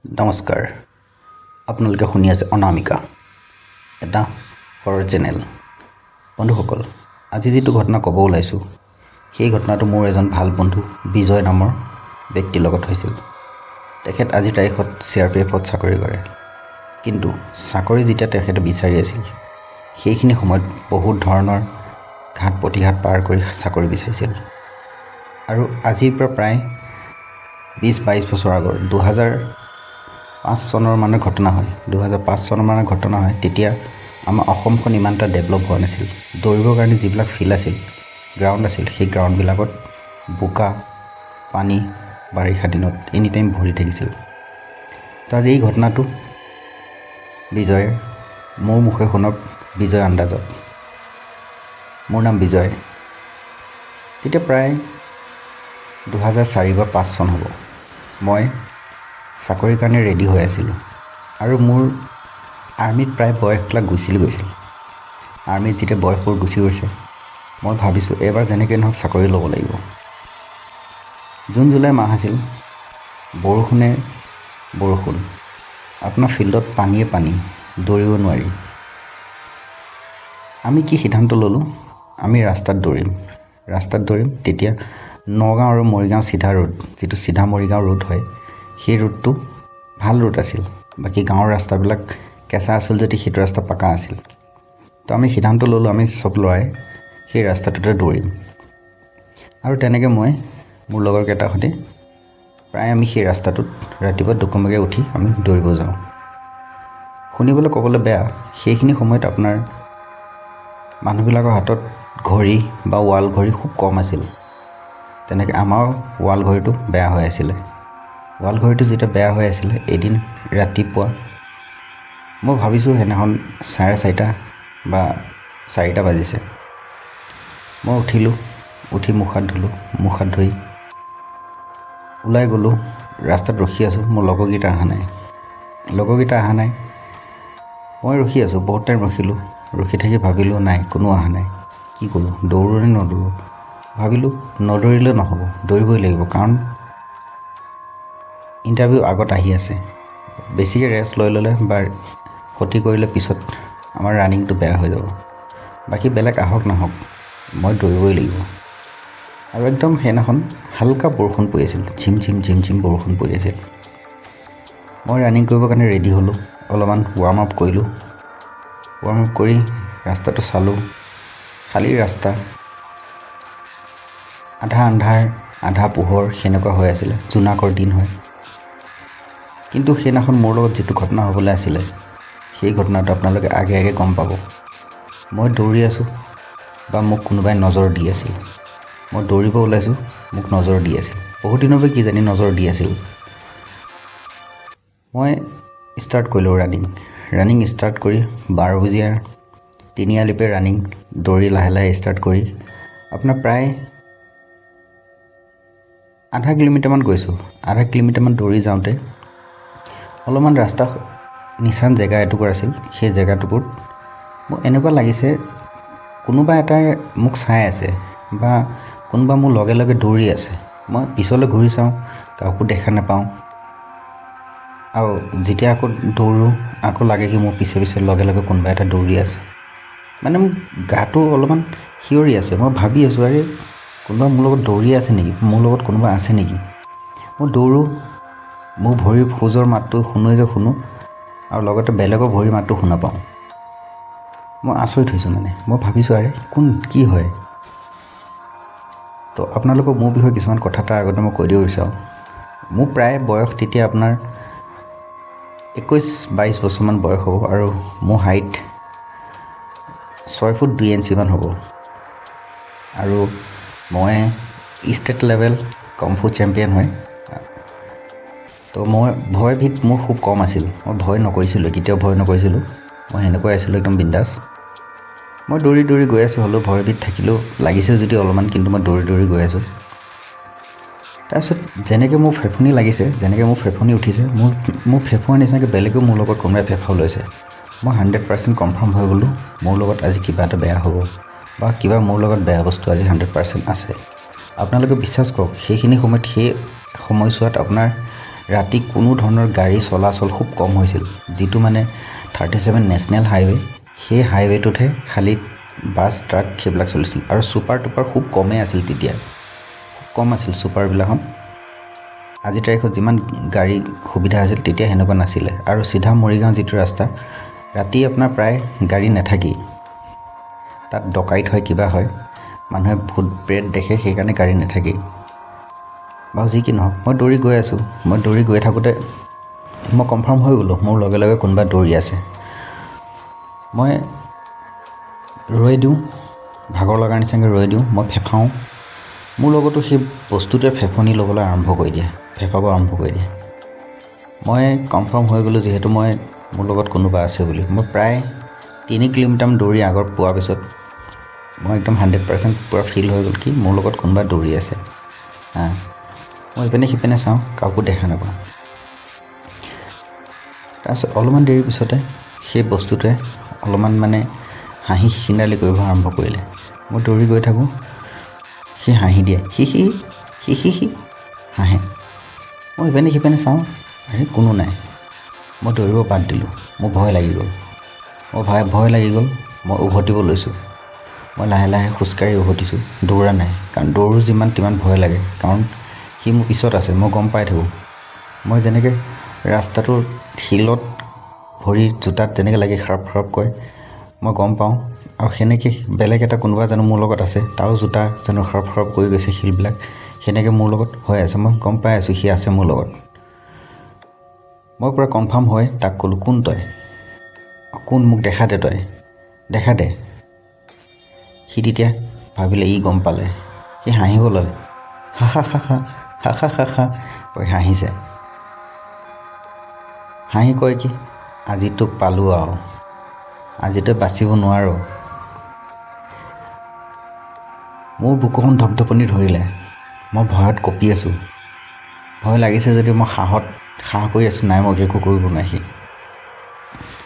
নমস্কাৰ, আপোনালোকে শুনি আছে অনামিকা, এটা হৰৰ চেনেল। বন্ধুসকল, আজি যিটো ঘটনা ক'ব ওলাইছোঁ, সেই ঘটনাটো মোৰ এজন ভাল বন্ধু বিজয় নামৰ ব্যক্তিৰ লগত হৈছিল। তেখেত আজিৰ তাৰিখত CRPFত চাকৰি কৰে, কিন্তু চাকৰি যেতিয়া তেখেতে বিচাৰি আছিল, সেইখিনি সময়ত বহুত ধৰণৰ ঘাট প্ৰতিঘাত পাৰ কৰি চাকৰি বিচাৰিছিল। আৰু আজিৰ পৰা প্ৰায় 20-22 বছৰ আগৰ 2005 চনৰ মানে ঘটনা হয়। 2005 চনৰ মানে ঘটনা হয়। তেতিয়া আমাৰ অসমখন ইমান এটা ডেভেলপ হোৱা নাছিল। দৌৰিবৰ কাৰণে যিবিলাক ফিল্ড আছিল, গ্ৰাউণ্ড আছিল, সেই গ্ৰাউণ্ডবিলাকত বোকা পানী বাৰিষা দিনত এনি টাইম ভৰি থাকিছিল। তো আজি এই ঘটনাটো বিজয় মোৰ মুখে শুনক, বিজয় আন্দাজত। মোৰ নাম বিজয়। তেতিয়া প্ৰায় 2004 বা 2005 চন হ'ব। মই চাকৰিৰ কাৰণে ৰেডি হৈ আছিলোঁ আৰু মোৰ আৰ্মিত প্ৰায় বয়সবিলাক গৈছিল। আৰ্মিত যেতিয়া বয়সবোৰ গুচি গৈছে, মই ভাবিছোঁ এইবাৰ যেনেকৈ নহওক চাকৰি ল'ব লাগিব। জুন জুলাই মাহ আছিল, বৰষুণ, আপোনাৰ ফিল্ডত পানীয়ে পানী, দৌৰিব নোৱাৰি। আমি কি সিদ্ধান্ত ল'লোঁ, আমি ৰাস্তাত দৌৰিম। তেতিয়া নগাঁও আৰু মৰিগাঁও চিধা ৰোড, যিটো চিধা মৰিগাঁও ৰোড হয়, সেই ৰোডটো ভাল ৰোড আছিল। বাকী গাঁৱৰ ৰাস্তাবিলাক কেঁচা আছিল যদি সেইটো ৰাস্তা পাকা আছিল। তো আমি সিদ্ধান্ত ল'লোঁ, আমি চব ল'ৰাই সেই ৰাস্তাটোতে দৌৰিম। আৰু তেনেকৈ মই মোৰ লগৰকেইটাৰ সৈতে প্ৰায় আমি সেই ৰাস্তাটোত ৰাতিপুৱা দুকমকৈ উঠি আমি দৌৰিব যাওঁ। শুনিবলৈ ক'বলৈ বেয়া, সেইখিনি সময়ত আপোনাৰ মানুহবিলাকৰ হাতত ঘড়ী বা ৱাল ঘড়ী খুব কম আছিল। তেনেকৈ আমাৰ ৱাল ঘড়ীটো বেয়া হৈ আছিলে। ৱাল ঘড়ীটো যেতিয়া বেয়া হৈ আছিলে, এদিন ৰাতিপুৱা মই ভাবিছোঁ সেইদিনাখন 4:30 বা 4টা বাজিছে। মই উঠি মুখ হাত ধুই ওলাই গ'লোঁ। ৰাস্তাত ৰখি আছোঁ, মোৰ লগৰকেইটা অহা নাই। মই ৰখি আছোঁ, বহুত টাইম ৰখি থাকি ভাবিলোঁ নাই, কোনো অহা নাই। কি কৰোঁ, দৌৰোঁ নে নদৌৰোঁ? ভাবিলোঁ নদৌৰিলেও নহ'ব, দৌৰিবই লাগিব, কাৰণ ইণ্টাৰভিউ আগত আহি আছে। বেছিকৈ ৰেষ্ট লৈ ল'লে বা ক্ষতি কৰিলে পিছত আমাৰ ৰানিংটো বেয়া হৈ যাব। বাকী বেলেগ আহক নাহক, মই দৌৰিবই লাগিব। আৰু একদম সেইদিনাখন হালকা বৰষুণ পৰি আছিল, ঝিম বৰষুণ পৰি আছিল। মই ৰানিং কৰিবৰ কাৰণে ৰেডি হ'লোঁ, অলপমান ৱাৰ্ম আপ কৰিলোঁ। ৱাৰ্ম আপ কৰি ৰাস্তাটো চালোঁ, খালী ৰাস্তা, আধা আন্ধাৰ আধা পোহৰ সেনেকুৱা হৈ আছিলে। জোনাকৰ দিন হয়। কিন্তু সেইদিনাখন মোৰ লগত যিটো ঘটনা হ'বলৈ আছিলে, সেই ঘটনাটো আপোনালোকে আগে গম পাব। মই দৌৰি আছোঁ বা মোক কোনোবাই নজৰ দি আছিল। মই দৌৰিব ওলাইছোঁ, মোক নজৰ দি আছিল। বহুত দিনৰ পৰা কিজানি নজৰ দি আছিল। মই ষ্টাৰ্ট কৰিলোঁ ৰানিং ষ্টাৰ্ট কৰি 12 বজীয়া তিনিআলিপে ৰানিং দৌৰি লাহে ষ্টাৰ্ট কৰি আপোনাৰ প্ৰায় আধা কিলোমিটাৰমান গৈছোঁ। আধা কিলোমিটাৰমান দৌৰি যাওঁতে অলপমান ৰাস্তা নিচান জেগা এটুকুৰ আছিল। সেই জেগাটুকুৰত মোৰ এনেকুৱা লাগিছে কোনোবা এটাই মোক চাই আছে বা কোনোবা মোৰ লগে দৌৰি আছে। মই পিছলৈ ঘূৰি চাওঁ, কাকো দেখা নাপাওঁ। আৰু যেতিয়া আকৌ দৌৰোঁ, আকৌ লাগে কি মোৰ পিছে লগে কোনোবা এটা দৌৰি আছে। মানে মোৰ গাটো অলপমান শিয়ৰি আছে। মই ভাবি আছোঁ, আৰে কোনোবা মোৰ লগত দৌৰি আছে নেকি, মোৰ লগত কোনোবা আছে নেকি। মই দৌৰোঁ, মোৰ ভৰিৰ খোজৰ মাতটো শুনো আৰু লগতে বেলেগৰ ভৰিৰ মাতটো শুনা পাওঁ। মই আচৰিত হৈছোঁ। মই ভাবিছোঁ আৰে কি হয়। তো আপোনালোকক মোৰ বিষয়ে কিছুমান কথা তাৰ আগতে মই কৈ দিব বিচাৰোঁ। মোৰ প্ৰায় বয়স তেতিয়া আপোনাৰ 21-22 বছৰমান বয়স হ'ব আৰু মোৰ হাইট 6 ফুট 2 ইঞ্চিমান হ'ব। আৰু মই ষ্টেট লেভেল কমফু চেম্পিয়ন হয়। তো মই ভয়ভীত মোৰ খুব কম আছিল। মই ভয় নকৰিছিলোঁ, কেতিয়াও ভয় নকৰিছিলোঁ। মই সেনেকুৱাই আছিলোঁ, একদম বিন্দাছ। মই দৌৰি গৈ আছোঁ, হ'লেও ভয়ভীত থাকিলেও লাগিছে যদি অলপমান, কিন্তু মই দৌৰি গৈ আছোঁ। তাৰপিছত যেনেকৈ মোৰ ফেফুনি লাগিছে, যেনেকৈ মোৰ ফেফুনি উঠিছে, মোৰ ফেফুৱাৰ নিচিনাকৈ বেলেগেও মোৰ লগত কোনোবাই ফেফাও লৈছে। মই 100% কনফাৰ্ম হৈ গ'লোঁ মোৰ লগত আজি কিবা এটা বেয়া হ'ব বা কিবা মোৰ লগত বেয়া বস্তু আজি 100% আছে। আপোনালোকে বিশ্বাস কৰক, সেইখিনি সময়ত সেই সময়ছোৱাত আপোনাৰ ৰাতি কোনো ধৰণৰ গাড়ী চলাচল খুব কম হৈছিল, যিটো মানে 37 নেশ্যনেল হাইৱে, সেই হাইৱেটোতহে খালী বাছ ট্ৰাক সেইবিলাক চলিছিল আৰু ছুপাৰ টুপাৰ খুব কমেই আছিল তেতিয়া, খুব কম আছিল ছুপাৰবিলাকত। আজিৰ তাৰিখত যিমান গাড়ী সুবিধা আছিল তেতিয়া সেনেকুৱা নাছিলে। আৰু চিধা মৰিগাঁও যিটো ৰাস্তা, ৰাতি আপোনাৰ প্ৰায় গাড়ী নাথাকেই, তাত ডকাইত হয়, কিবা হয়, মানুহে ভূত প্ৰেত দেখে, সেইকাৰণে গাড়ী নাথাকেই। বাৰু যি কি নহওক, মই দৌৰি গৈ আছোঁ। মই দৌৰি গৈ থাকোঁতে মই কনফাৰ্ম হৈ গ'লোঁ মোৰ লগে লগে কোনোবা দৌৰি আছে। মই ৰৈ দিওঁ, ভাগৰ লগাৰ নিচিনাকৈ ৰৈ দিওঁ, মই ফেফাওঁ। মোৰ লগতো সেই বস্তুটোৱে ফেফনি ল'বলৈ আৰম্ভ কৰি দিয়ে, ফেফাব আৰম্ভ কৰি দিয়ে। মই কনফাৰ্ম হৈ গ'লোঁ যিহেতু মোৰ লগত কোনোবা আছে বুলি। মই প্ৰায় 3 কিলোমিটাৰমান দৌৰি আগত পোৱাৰ পিছত মই একদম 100% পূৰা ফিল হৈ গ'ল কি মোৰ লগত কোনোবা দৌৰি আছে। মই ইপিনে সিপিনে চাওঁ, কাকো দেখা নাপাওঁ। তাৰপিছত অলপমান দেৰিৰ পিছতে সেই বস্তুটোৱে অলপমান মানে হাঁহি খিকিন্দালি কৰিব আৰম্ভ কৰিলে। মই দৌৰি গৈ থাকোঁ, সি হাঁহি দিয়ে, হি হাঁহে। মই ইপিনে সিপিনে চাওঁ, কোনো নাই। মই দৌৰিব বাদ দিলোঁ, মোৰ ভয় লাগি গ'ল। মই উভতিব লৈছোঁ। মই লাহে লাহে খোজকাঢ়ি উভতিছোঁ, দৌৰা নাই, কাৰণ দৌৰো যিমান তিমান ভয় লাগে, কাৰণ সি মোৰ পিছত আছে, মই গম পাই থাকোঁ। মই যেনেকৈ ৰাস্তাটোৰ শিলত ভৰি জোতাত যেনেকৈ লাগি খাৰাপ খাৰাপ কৰে মই গম পাওঁ, আৰু সেনেকৈ বেলেগ এটা কোনোবা জানো মোৰ লগত আছে, তাৰো জোতা জানো খাৰাপ খাৰাপ কৰি গৈছে শিলবিলাক, সেনেকৈ মোৰ লগত হৈ আছে। মই গম পাই আছোঁ সি আছে মোৰ লগত। মই পূৰা কনফাৰ্ম হৈ তাক ক'লোঁ, কোন তই? কোন? মোক দেখা দে, তই দেখা দে। সি তেতিয়া ভাবিলে, ই গম পালে, সি হাঁহিব ল'লে, হা কৈ হাঁহিছে। হাঁহি কয় কি, আজি তোক পালোঁ আৰু, আজি তই বাচিব নোৱাৰ। মোৰ বুকুখন ধপধপনি ধৰিলে। মই ভয়ত কঁপি আছোঁ। ভয় লাগিছে যদিও মই সাহ কৰি আছোঁ, নাই মই একো কৰিব নোৱাৰি। সি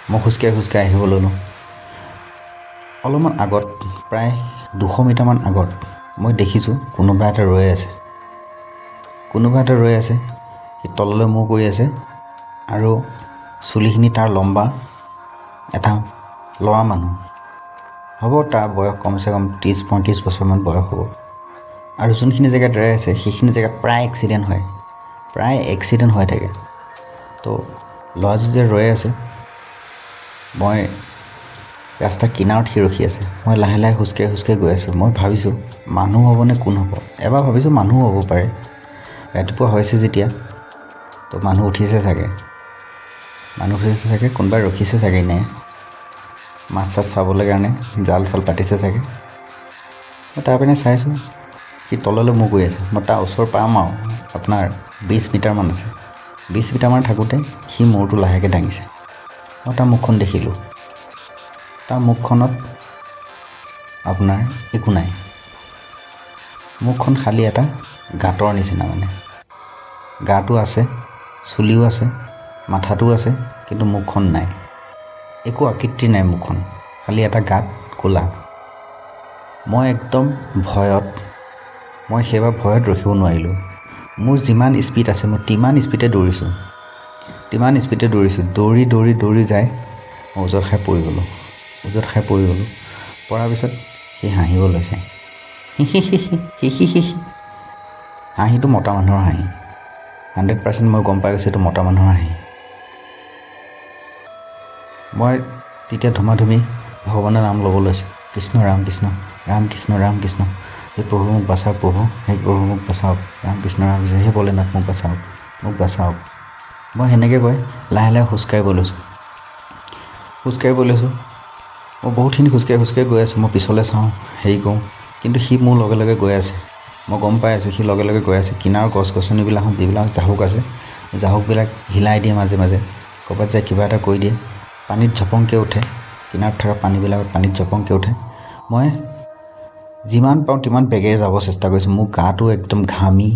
মই খোজকাঢ়ি আহিব ল'লোঁ। অলপমান আগত, প্ৰায় 200 মিটাৰমান আগত মই দেখিছোঁ কোনোবা এটা ৰৈ আছে। সি তললৈ মূৰ কৰি আছে আৰু চুলিখিনি তাৰ লম্বা, এটা ল'ৰা মানুহ হ'ব, তাৰ বয়স কমচে কম 30-35 বছৰমান বয়স হ'ব। আৰু যোনখিনি জেগাত ৰৈ আছে সেইখিনি জেগাত প্ৰায় এক্সিডেণ্ট হৈ থাকে। তো ল'ৰাটো যে ৰৈ আছে, মই ৰাস্তাৰ কিনাৰত সি ৰখি আছে। মই লাহে লাহে খোজকাঢ়ি গৈ আছোঁ। মই ভাবিছোঁ মানুহ হ'বনে কোন হ'ব। এবাৰ ভাবিছোঁ মানুহো হ'ব পাৰে, ৰাতিপুৱা হৈছে যেতিয়া, তো মানুহ উঠিছে চাগে, কোনোবাই ৰখিছে চাগে, নে মাছ চাছ চাবলৈ কাৰণে জাল চাল পাতিছে চাগে। মই তাৰ পিনে চাইছোঁ, সি তললৈ মূৰ কৰি আছে। মই তাৰ ওচৰ পাম আৰু আপোনাৰ 20 মিটাৰমান আছে। 20 মিটাৰমান থাকোঁতে সি মূৰটো লাহেকৈ দাঙিছে। মই তাৰ মুখখন দেখিলোঁ। তাৰ মুখখনত আপোনাৰ একো নাই। মুখখন খালী এটা গাঁতৰ নিচিনা, মানে গাটো আছে, চুলিও আছে, মাথাটোও আছে, কিন্তু মুখখন নাই। একো আকৃতি নাই মুখখন, খালী এটা গাত ক'লা। মই একদম মই সেইবাৰ ভয়ত ৰখিব নোৱাৰিলোঁ। মোৰ যিমান স্পীড আছে মই তিমান স্পীডে দৌৰিছোঁ। দৌৰি যায় মই উজত খাই পৰি গ'লোঁ। পৰাৰ পিছত সি হাঁহিব লৈছে, হাঁহিটো মতা মানুহৰ হাঁহি। 100% মই গম পাই গৈছোঁ এইটো মতা মানুহৰ হাঁহি। মই তেতিয়া ধুমাধুমি ভগৱানৰ নাম ল'ব লৈছোঁ, কৃষ্ণ ৰাম কৃষ্ণ, ৰাম কৃষ্ণ ৰাম কৃষ্ণ, হে প্ৰভু মোক বাচাওক, মোক বাচাওক, ৰাম কৃষ্ণ হে ভোলেনাথ মোক বাচাওক। মই সেনেকৈ কৈ লাহে লাহে খোজকাঢ়িব লৈছোঁ। মই বহুতখিনি খোজকাঢ়ি গৈ আছোঁ। মই পিছলৈ চাওঁ, হেৰি কৰোঁ, কিন্তু সি মোৰ লগে লগে গৈ আছে। মই গম পাই আছোঁ সি লগে লগে গৈ আছে। কিনাৰৰ গছ গছনিবিলাকত যিবিলাক জাহুক আছে, জাহুকবিলাক হিলাই দিয়ে মাজে মাজে, ক'ৰবাত যায় কিবা এটা কৰি দিয়ে, পানীত ঝপংকৈ উঠে, কিনাৰত থকা পানীবিলাকত পানীত ঝপংকৈ উঠে। মই যিমান পাৰোঁ তিমান বেগেৰে যাব চেষ্টা কৰিছোঁ। মোৰ গাটো একদম ঘামি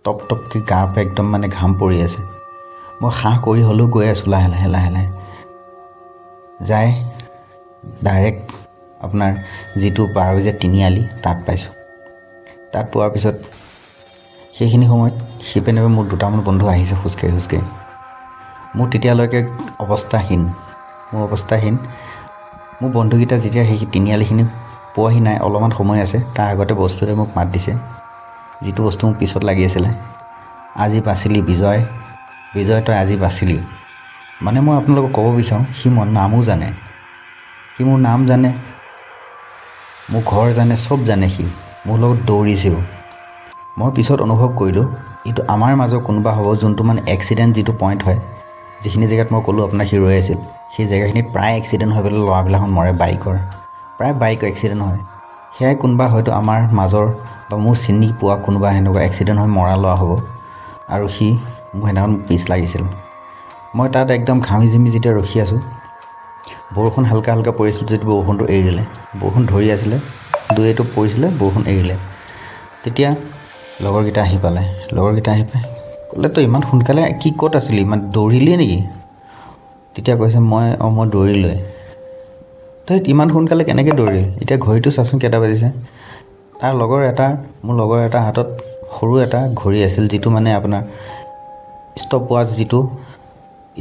টপকৈ গাৰ পৰা একদম মানে ঘাম পৰি আছে। মই সাহ কৰি হ'লেও গৈ আছোঁ লাহে লাহে যায় ডাইৰেক্ট আপোনাৰ যিটো পাৰ হৈ যায় তিনিআলি, তাত পাইছোঁ। তাত পোৱাৰ পিছত সেইখিনি সময়ত সিপিনে মোৰ দুটামান বন্ধু আহিছে খোজকাঢ়ি মোৰ তেতিয়ালৈকে অৱস্থাহীন মোৰ বন্ধুকেইটা যেতিয়া সেই তিনিআলিখিনি পোৱাহি নাই, অলপমান সময় আছে, তাৰ আগতে বস্তুটোৱে মোক মাত দিছে, যিটো বস্তু মোক পিছত লাগি আছিলে, আজি বাচিলি বিজয়, তই আজি বাচিলি। মানে মই আপোনালোকক ক'ব বিচাৰোঁ, সি মোৰ নামো জানে, সি মোৰ নাম জানে, মোৰ ঘৰ জানে, চব জানে। সি মোৰ লগত দৌৰিছেও। মই পিছত অনুভৱ কৰিলোঁ এইটো আমাৰ মাজৰ কোনোবা হ'ব, যোনটো মানে এক্সিডেণ্ট যিটো পইণ্ট হয়, যিখিনি জেগাত মই ক'লোঁ আপোনাৰ সি ৰৈ আছিল, সেই জেগাখিনিত প্ৰায় এক্সিডেণ্ট হৈ পেলাই ল'ৰাবিলাকখন মৰে, প্ৰায় বাইক এক্সিডেণ্ট হয়। সেয়াই কোনোবা হয়তো আমাৰ মাজৰ বা মোৰ চিনি পোৱা কোনোবা সেনেকুৱা এক্সিডেণ্ট হৈ মৰা ল'ৰা হ'ব। আৰু সি মোক সেইদিনাখন পিছ লাগিছিল। মই তাত একদম ঘামি জিমি যেতিয়া ৰখি আছোঁ, বৰষুণ হালকা পৰিছিল, যেতিয়া বৰষুণটো এৰিলে, বৰষুণ ধৰি আছিলে, দুই এটোপ পৰিছিলে, বৰষুণ এৰিলে, তেতিয়া লগৰকেইটা আহি পালে ক'লে তই ইমান সোনকালে কি ক'ত আছিলি, ইমান দৌৰিলি নেকি? তেতিয়া কৈছে মই দৌৰিলোৱে। তই ইমান সোনকালে কেনেকৈ দৌৰিলি? এতিয়া ঘড়ীটো চাচোন কেইটা বাজিছে। মোৰ লগৰ এটা হাতত সৰু এটা ঘড়ী আছিল, যিটো মানে আপোনাৰ ষ্টপ ৱাচ, যিটো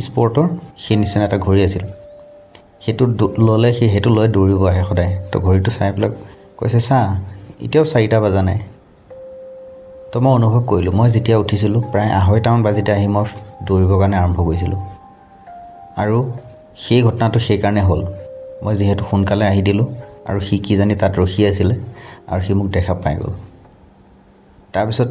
স্পৰ্টৰ, সেই নিচিনা এটা ঘড়ী আছিল। সেইটো ল'লে সেইটো লৈ দৌৰিব আহে সদায়। তো ঘড়ীটো চাই পেলাই কৈছে চা, এতিয়াও 4টা বজা নাই। তো মই অনুভৱ কৰিলোঁ, মই যেতিয়া উঠিছিলোঁ প্ৰায় 2:30মান বাজিতে আহি মই দৌৰিবৰ কাৰণে আৰম্ভ কৰিছিলোঁ। আৰু সেই ঘটনাটো সেইকাৰণে হ'ল, মই যিহেতু সোনকালে আহি দিলোঁ, আৰু সি কিজানি তাত ৰখি আছিলে, আৰু সি মোক দেখা পাই গ'ল। তাৰপিছত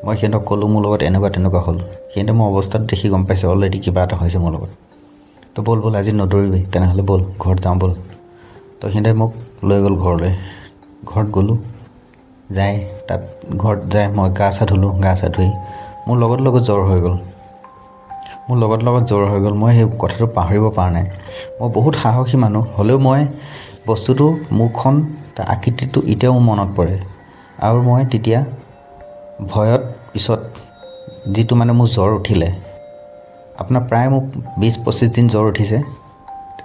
মই সিহঁতক ক'লোঁ মোৰ লগত এনেকুৱা তেনেকুৱা হ'ল। সিহঁতে মোৰ অৱস্থাটো দেখি গম পাইছে অলৰেডি কিবা এটা হৈছে মোৰ লগত। তো ব'ল আজি নদৌৰিবি, তেনেহ'লে ব'ল ঘৰত যাওঁ ব'ল। তো সিহঁতে মোক লৈ গ'ল ঘৰলৈ। ঘৰত গ'লোঁ, তাত ঘৰত যাই মই গা চা ধুলোঁ। গা চা ধুই মোৰ লগত জ্বৰ হৈ গ'ল। মই সেই কথাটো পাহৰিব পৰা নাই। মই বহুত সাহসী মানুহ, হ'লেও মই বস্তুটো, মুখখন, তাৰ আকৃতিটো এতিয়াও মোৰ মনত পৰে। আৰু মই তেতিয়া ভয়ত পিছত যিটো মানে মোৰ জ্বৰ উঠিলে, আপোনাৰ প্ৰায় মোক 20-25 দিন জ্বৰ উঠিছে।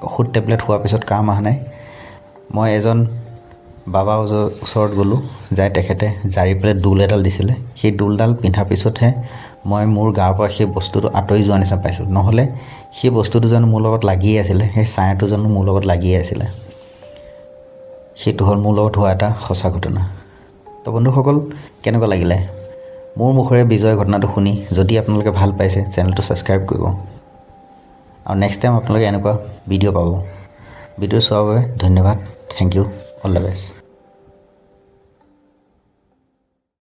ঔষধ টেবলেট খোৱাৰ পিছত কাম অহা নাই। মই এজন বাবা ওচৰত গ'লোঁ, যাই তেখেতে জাৰি পেলাই দোল এডাল দিছিলে। সেই দোলডাল পিন্ধাৰ পিছতহে মই মোৰ গাৰ পৰা সেই বস্তুটো আঁতৰি যোৱা নিচিনা পাইছোঁ। নহ'লে সেই বস্তুটো জানো মোৰ লগত লাগিয়ে আছিলে, সেই ছায়াটো জানো মোৰ লগত লাগিয়ে আছিলে। সেইটো হ'ল মোৰ লগত হোৱা এটা সঁচা ঘটনা। তো বন্ধুসকল, কেনেকুৱা লাগিলে মোৰ মুখেৰে বিজয় ঘটনাটো শুনি? যদি আপোনালোকে ভাল পাইছে, চেনেলটো ছাবস্ক্ৰাইব কৰিব। আৰু নেক্সট টাইম আপোনালোকে এনেকুৱা ভিডিঅ' পাব। ভিডিঅ' চোৱাৰ বাবে ধন্যবাদ। Thank you. All the best.